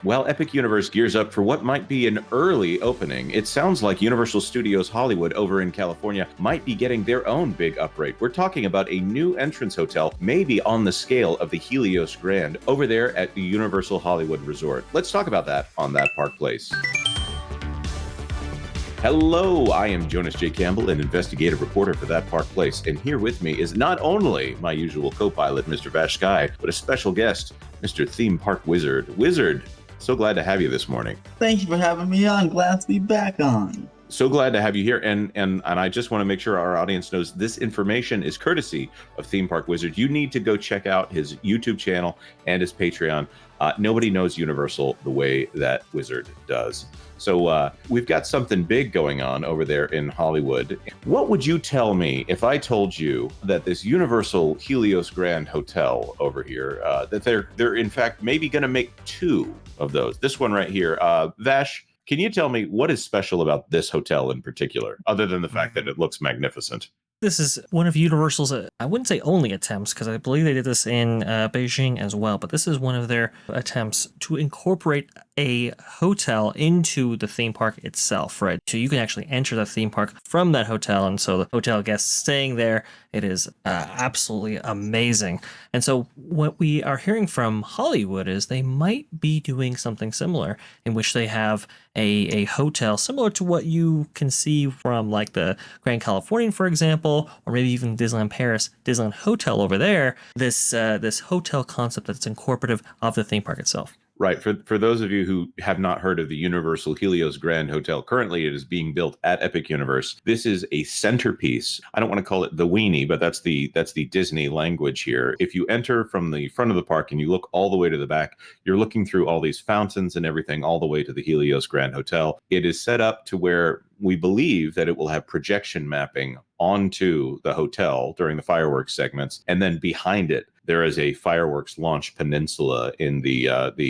While Epic Universe gears up for what might be an early opening, it sounds like Universal Studios Hollywood over in California might be getting their own big upgrade. We're talking about a new entrance hotel, maybe on the scale of the Helios Grand over there at the Universal Hollywood Resort. Let's talk about that on That Park Place. Hello, I am Jonas J. Campbell, an investigative reporter for That Park Place, and here with me is not only my usual co-pilot, Mr. VashSky, but a special guest, Mr. Theme Park Wizard. Wizard, so glad to have you this morning. Thank you for having me on. Glad to be back on. So glad to have you here, and I just want to make sure our audience knows this information is courtesy of Theme Park Wizard. You need to go check out his YouTube channel and his Patreon. Nobody knows Universal the way that Wizard does. So we've got something big going on over there in Hollywood. What would you tell me if I told you that this Universal Helios Grand Hotel over here, that they're in fact maybe going to make two of those? This one right here, Vash, can you tell me what is special about this hotel in particular, other than the fact that it looks magnificent? This is one of Universal's, I wouldn't say only attempts, because I believe they did this in Beijing as well, but this is one of their attempts to incorporate a hotel into the theme park itself, right? So you can actually enter the theme park from that hotel, and so the hotel guests staying there, it is absolutely amazing. And so what we are hearing from Hollywood is they might be doing something similar, in which they have a hotel similar to what you can see from like the Grand Californian, for example, or maybe even Disneyland Paris, Disneyland Hotel over there, this hotel concept that's incorporative of the theme park itself. Right. For those of you who have not heard of the Universal Helios Grand Hotel, currently it is being built at Epic Universe. This is a centerpiece. I don't want to call it the weenie, but that's the Disney language here. If you enter from the front of the park and you look all the way to the back, you're looking through all these fountains and everything all the way to the Helios Grand Hotel. It is set up to where we believe that it will have projection mapping onto the hotel during the fireworks segments, and then behind it there is a fireworks launch peninsula in the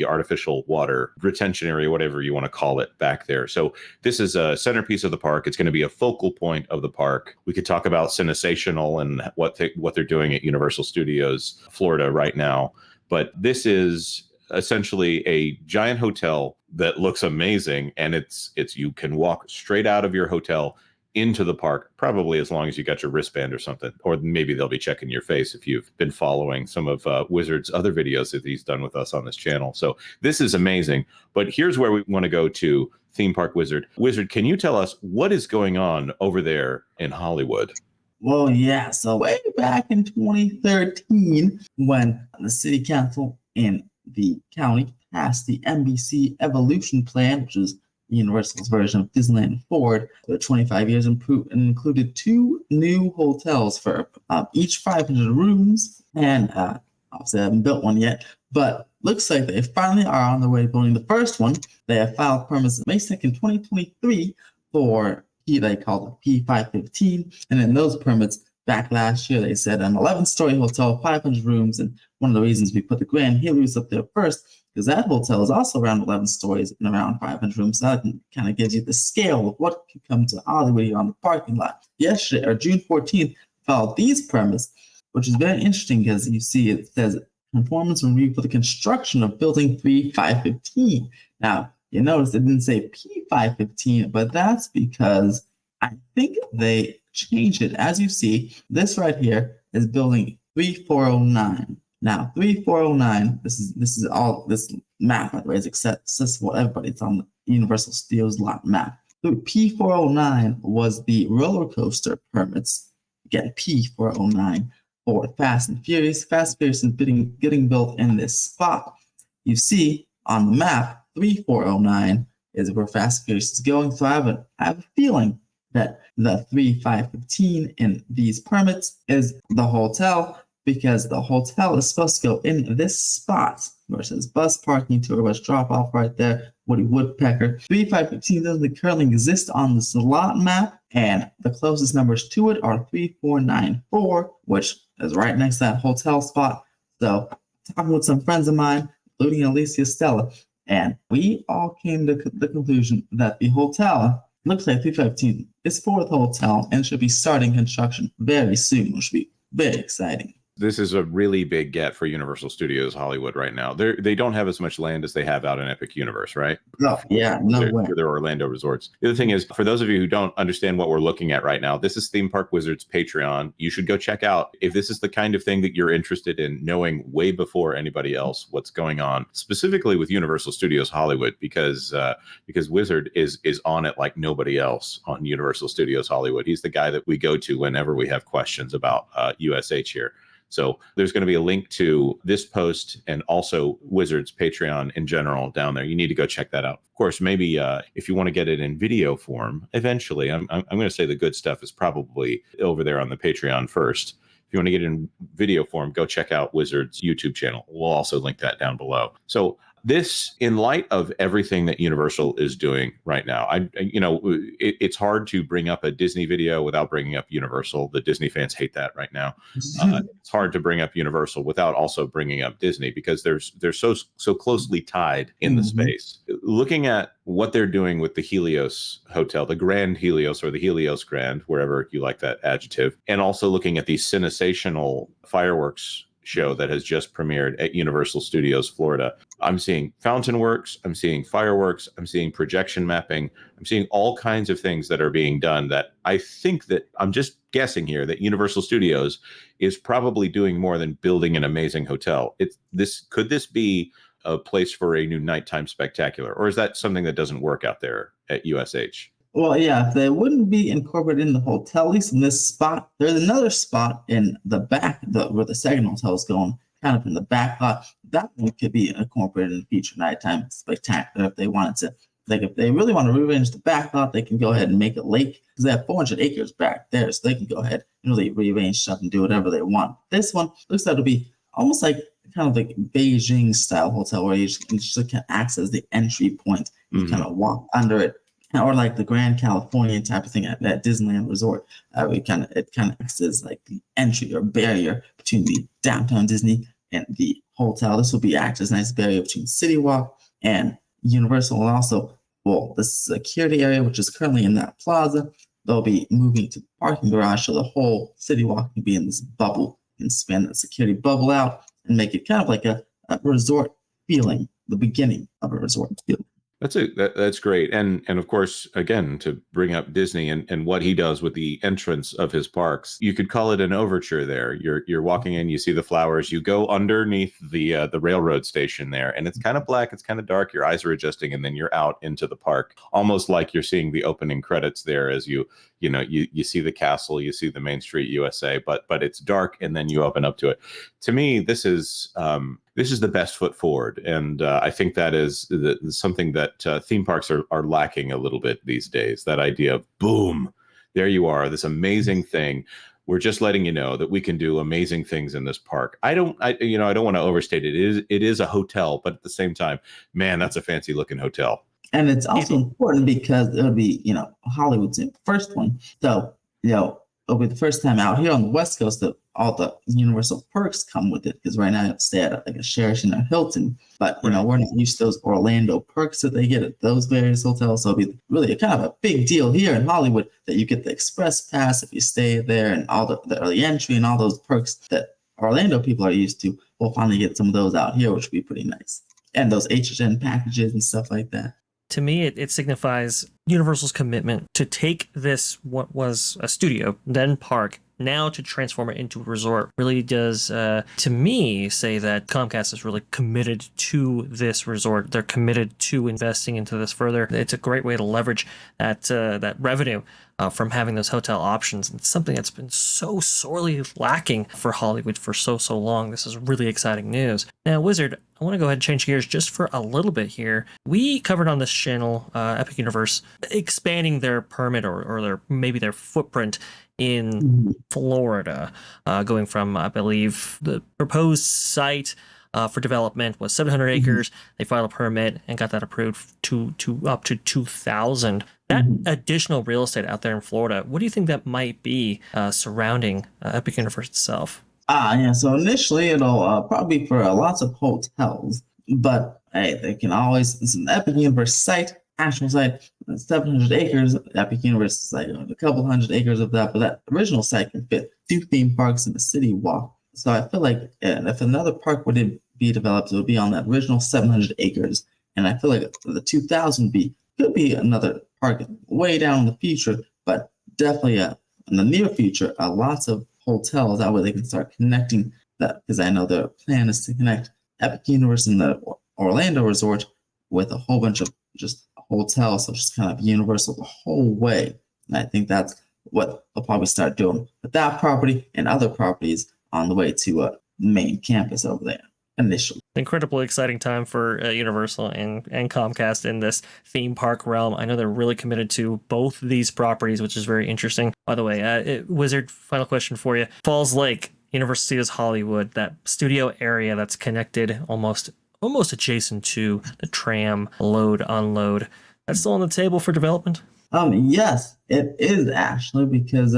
artificial water retention area, whatever you want to call it, back there. So this is a centerpiece of the park. It's going to be a focal point of the park. We could talk about Cinesational and what they're doing at Universal Studios Florida right now, but this is essentially a giant hotel that looks amazing, and it's you can walk straight out of your hotel into the park, probably as long as you got your wristband or something, or maybe they'll be checking your face if you've been following some of Wizard's other videos that he's done with us on this channel. So this is amazing. But here's where we want to go to Theme Park Wizard. Wizard, can you tell us what is going on over there in Hollywood? Well, yeah. So way back in 2013, when the city council in the county passed the NBC Evolution Plan, which is Universal's version of Disneyland Forward, for 25 years, and included two new hotels for each 500 rooms. And obviously, I haven't built one yet, but looks like they finally are on their way to building the first one. They have filed permits May 2nd, 2023 for they called it P515, and in those permits back last year, they said an 11-story hotel, 500 rooms, and one of the reasons we put the Grand Helios up there first, because that hotel is also around 11 stories and around 500 rooms. So that kind of gives you the scale of what could come to Hollywood on the parking lot. Yesterday, or June 14th, filed these permits, which is very interesting because you see it says conformance review for the construction of Building 3515. Now, you notice it didn't say P515, but that's because I think they changed it. As you see, this right here is Building 3409. Now, 3409, this is all, this map, by the way, is accessible to everybody. It's on the Universal Studios lot map. So P409 was the roller coaster permits. Again, P409 for Fast and Furious. Fast and Furious is getting built in this spot. You see on the map, 3409 is where Fast and Furious is going. So I have a feeling that the 3515 in these permits is the hotel, because the hotel is supposed to go in this spot where it says bus parking, tour bus drop off right there, Woody Woodpecker. 3515 doesn't currently exist on the slot map, and the closest numbers to it are 3494, which is right next to that hotel spot. So, talking with some friends of mine, including Alicia Stella, and we all came to the conclusion that the hotel looks like 315 is for the hotel and should be starting construction very soon, which should be very exciting. This is a really big get for Universal Studios Hollywood right now. They don't have as much land as they have out in Epic Universe, right? No, yeah, no way. For their Orlando resorts. The other thing is, for those of you who don't understand what we're looking at right now, this is Theme Park Wizards Patreon. You should go check out if this is the kind of thing that you're interested in knowing way before anybody else what's going on, specifically with Universal Studios Hollywood, because Wizard is on it like nobody else on Universal Studios Hollywood. He's the guy that we go to whenever we have questions about USH here. So there's going to be a link to this post and also Wizards Patreon in general down there. You need to go check that out. Of course, maybe if you want to get it in video form, eventually, I'm going to say the good stuff is probably over there on the Patreon first. If you want to get it in video form, go check out Wizards' YouTube channel. We'll also link that down below. So this, in light of everything that Universal is doing right now, it's hard to bring up a Disney video without bringing up Universal. The Disney fans hate that right now. It's hard to bring up Universal without also bringing up Disney because they're so closely tied in the space. Looking at what they're doing with the Helios Hotel, the Grand Helios or the Helios Grand, wherever you like that adjective, and also looking at the Cinesational fireworks show that has just premiered at Universal Studios Florida. I'm seeing fountain works, I'm seeing fireworks, I'm seeing projection mapping, I'm seeing all kinds of things that are being done that I think that, I'm just guessing here, that Universal Studios is probably doing more than building an amazing hotel. Could this be a place for a new nighttime spectacular, or is that something that doesn't work out there at USH? Well, yeah, if they wouldn't be incorporated in the hotel, at least in this spot, there's another spot in the back where the second hotel is going, kind of in the back lot. That one could be incorporated in the future nighttime spectacular if they wanted to. Like, if they really want to rearrange the back lot, they can go ahead and make a lake because they have 400 acres back there, so they can go ahead and really rearrange stuff and do whatever they want. This one looks like it'll be almost like kind of like Beijing style hotel where you just kind of acts as the entry point. You kind of walk under it. Or like the Grand Californian type of thing at that Disneyland resort, it kind of acts as like the entry or barrier between the downtown Disney and the hotel. This will be act as a nice barrier between City Walk and Universal, and also, well, the security area, which is currently in that plaza, they'll be moving to the parking garage, so the whole City Walk can be in this bubble and spin that security bubble out and make it kind of like a resort feeling, the beginning of a resort feeling. That's great. And of course, again, to bring up Disney and what he does with the entrance of his parks, you could call it an overture there. You're walking in, you see the flowers, you go underneath the railroad station there, and it's kind of black, it's kind of dark, your eyes are adjusting, and then you're out into the park, almost like you're seeing the opening credits there as you see the castle, you see the Main Street USA, but it's dark, and then you open up to it. To me, this is the best foot forward, and I think that is something that theme parks are lacking a little bit these days. That idea of boom, there you are, this amazing thing. We're just letting you know that we can do amazing things in this park. I don't want to overstate it. It is a hotel, but at the same time, man, that's a fancy looking hotel. And it's also important because it'll be, Hollywood's first one. So, it'll be the first time out here on the West Coast that all the Universal perks come with it. Because right now you have to stay at like a Sheraton or Hilton. But, we're not used to those Orlando perks that they get at those various hotels. So it'll be really kind of a big deal here in Hollywood that you get the express pass if you stay there and all the early entry and all those perks that Orlando people are used to. We'll finally get some of those out here, which will be pretty nice. And those HHN packages and stuff like that. To me, it signifies Universal's commitment to take this, what was a studio, then park, now to transform it into a resort. Really does, to me, say that Comcast is really committed to this resort. They're committed to investing into this further. It's a great way to leverage that revenue from having those hotel options. It's something that's been so sorely lacking for Hollywood for so long. This is really exciting news. Now, Wizard, I want to go ahead and change gears just for a little bit here. We covered on this channel, Epic Universe, expanding their permit or their footprint in Florida, going from, I believe, the proposed site for development was 700 acres. They filed a permit and got that approved to up to 2,000. That additional real estate out there in Florida, what do you think that might be surrounding Epic Universe itself? Yeah. So initially, it'll probably be for lots of hotels, but hey, they can always. It's an Epic Universe site, actual site, 700 acres. Epic Universe is like a couple hundred acres of that, but that original site can fit 2 theme parks and a city walk. So I feel like if another park would be developed, it would be on that original 700 acres. And I feel like the 2000 could be another park way down in the future, but definitely in the near future, lots of hotels. That way they can start connecting that, because I know the plan is to connect Epic Universe and the Orlando Resort with a whole bunch of just hotels, so just kind of Universal the whole way. And I think that's what they'll probably start doing with that property and other properties on the way to the main campus over there initially. Incredibly exciting time for Universal and Comcast in this theme park realm. I know they're really committed to both these properties, which is very interesting. By the way, Wizard, final question for you. Falls Lake, Universal Studios Hollywood, that studio area that's connected almost adjacent to the tram load unload, that's still on the table for development? Yes, it is actually, because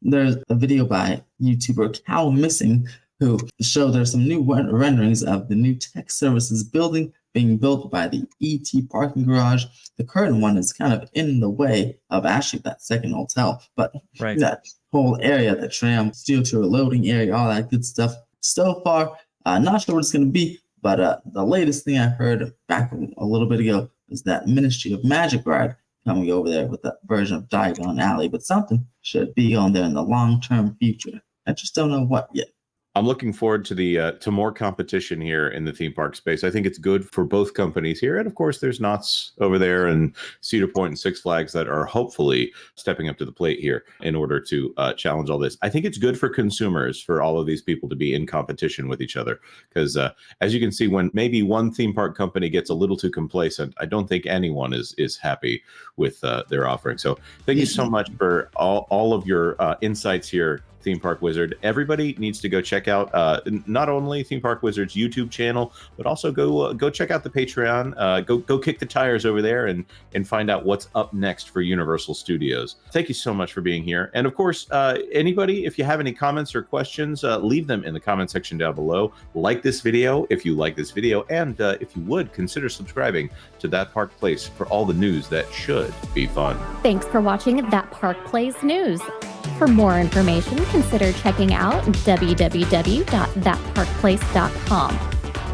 there's a video by YouTuber Cow Missing who showed there's some new renderings of the new tech services building being built by the ET parking garage. The current one is kind of in the way of actually that second hotel, but right. That whole area, the tram, steel tour loading area, all that good stuff. So far, not sure what it's going to be, but the latest thing I heard back a little bit ago is that Ministry of Magic ride coming over there with that version of Diagon Alley, but something should be on there in the long-term future. I just don't know what yet. I'm looking forward to the to more competition here in the theme park space. I think it's good for both companies here, and of course, there's Knott's over there and Cedar Point and Six Flags that are hopefully stepping up to the plate here in order to challenge all this. I think it's good for consumers for all of these people to be in competition with each other, because as you can see, when maybe one theme park company gets a little too complacent, I don't think anyone is happy with their offering. So thank you so much for all of your insights here, Theme Park Wizard. Everybody needs to go check out not only Theme Park Wizard's YouTube channel, but also go check out the Patreon. Go kick the tires over there and find out what's up next for Universal Studios. Thank you so much for being here. And of course, anybody, if you have any comments or questions, leave them in the comment section down below. Like this video if you like this video, and if you would, consider subscribing to That Park Place for all the news that should be fun. Thanks for watching That Park Place News. For more information, consider checking out www.thatparkplace.com.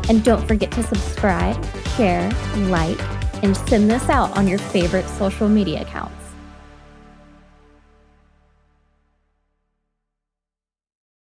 And don't forget to subscribe, share, like, and send this out on your favorite social media accounts.